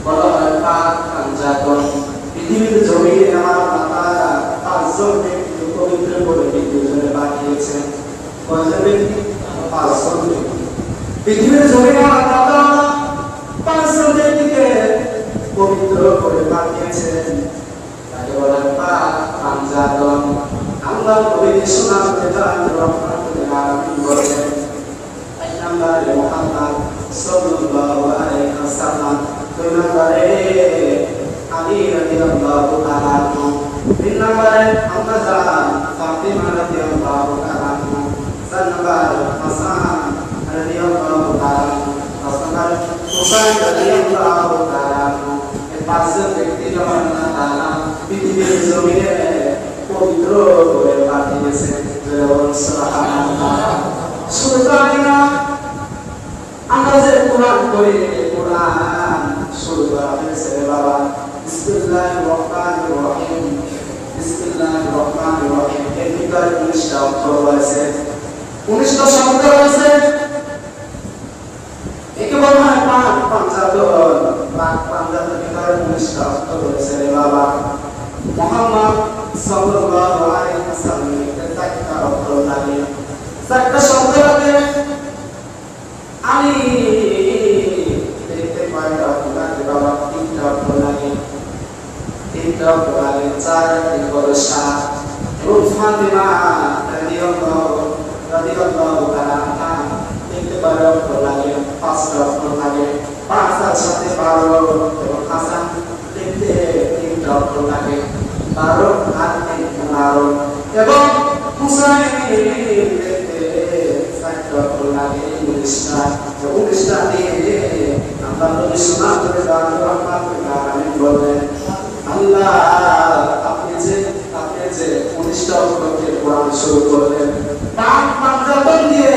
বলা হয় পাক পাঞ্জাতন। পৃথিবীর জমিনে আমার আল্লাহ পাঁচজন ব্যক্তিকে পবিত্র করে পৃথিবীতে পাঠিয়েছেন। কয়জন ব্যক্তি? পাঁচজন ব্যক্তি। পৃথিবীর জমিনে আমার আল্লাহ পাঁচজন ব্যক্তিকে পবিত্র করে পাঠিয়েছেন, তাকে বলা পাক পাঞ্জাতন। আল্লাহ নবীকে শোনাতে তার রহমতুল আলামিন বলেন, এক নম্বরে মুহাম্মদ সাল্লাল্লাহু আলাইহি ওয়াসাল্লাম, দুই নম্বরে আলী রাদিয়াল্লাহু তাআলা আনহু, তিন নম্বরে আম্মা ফাতিমা রাদিয়াল্লাহু তাআলা আনহা, চার নম্বরে হাসান রাদিয়াল্লাহু তাআলা আনহু, পাঁচ নম্বরে হুসাইন রাদিয়াল্লাহু তাআলা আনহু। এই পাঁচজন ব্যক্তিকে আল্লাহ তাআলা পৃথিবীর জমিনে পবিত্র করে পাঠিয়েছেন। সুবহানাল্লাহ। শুধু তাই না, আমরা যে কোরআন পড়ি, কোরআন শুরু করা হয়েছে বাবা বিসমিল্লাহির রহমানির রহিম, বিসমিল্লাহির রহমানির রহিম। এর ভিতরে 19টা অক্ষর রয়েছে, 19টা শব্দ রয়েছে। একে বলা হয় পাক পাঞ্জাতন। পাক পাঞ্জাতন ভিতরে 19টা অক্ষর রয়েছে রে বাবা। মুহাম্মদ সাল্লাল্লাহু আলাইহি ওয়াসাল্লাম এর 4টা অক্ষর লাগে, 4টা শব্দ লাগে। আলী দেখতে পাই অক্ষর লাগে বাবা, 3টা অক্ষর লাগে, 3টা অক্ষর লাগে, 4 3 করে 7। এবং ফাতিমা রাদিয়াল্লাহু তাআলা আনহা দেখতে পাই অক্ষর লাগে, 5টা অক্ষর লাগে, 5 আর 7 12। এবং হাসান দেখতে 3টা অক্ষর লাগে, 12 আর 3 12। এবং হুসাইন দেখতে 4টা অক্ষর লাগে, 19টা দিয়ে আমরা নবী শোনা করে দাঁড়ানো রহমাতুল আলামিন বলেন, আল্লাহ আপনি যে 19টা অক্ষর দিয়ে কোরআন শুরু করলেন, পাক পাঞ্জাতন দিয়ে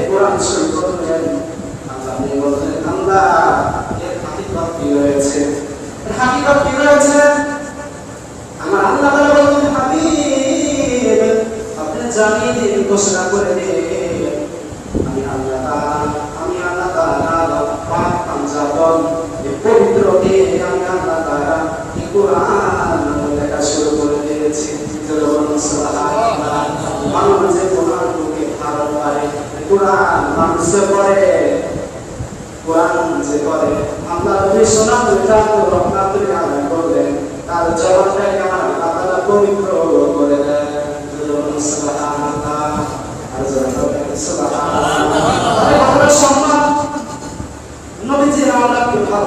কোরআন শুরু করলেন। আল্লাহ আপনি বললেন আল্লাহ এর হাকিকত কি রয়েছে, এর হাকিকত কি রয়েছে? আমার আল্লাহ তাআলা বলেন, হাবিব আপনি জানিয়ে দিন, ঘোষণা করে দিন, আমি আল্লাহ তাআলা পাক পাঞ্জাতন এই পবিত্র দিয়ে আমি আল্লাহ তাআলা এই কোরআন লেখা শুরু করে দিয়েছি। সুবহানাল্লাহ। মানুষ যে কোরআনকে ধারণ করে, কোরআন মানুষ পড়ে, কোরআন যে করে, আল্লাহ নবী শোনাতে তার রহমাতুল আলামিন বলেন, তার জবানটাকে আমার আল্লাহ তাআলা পবিত্র করে দেন। সুবহানাল্লাহ। আর সুবহানাল্লাহ।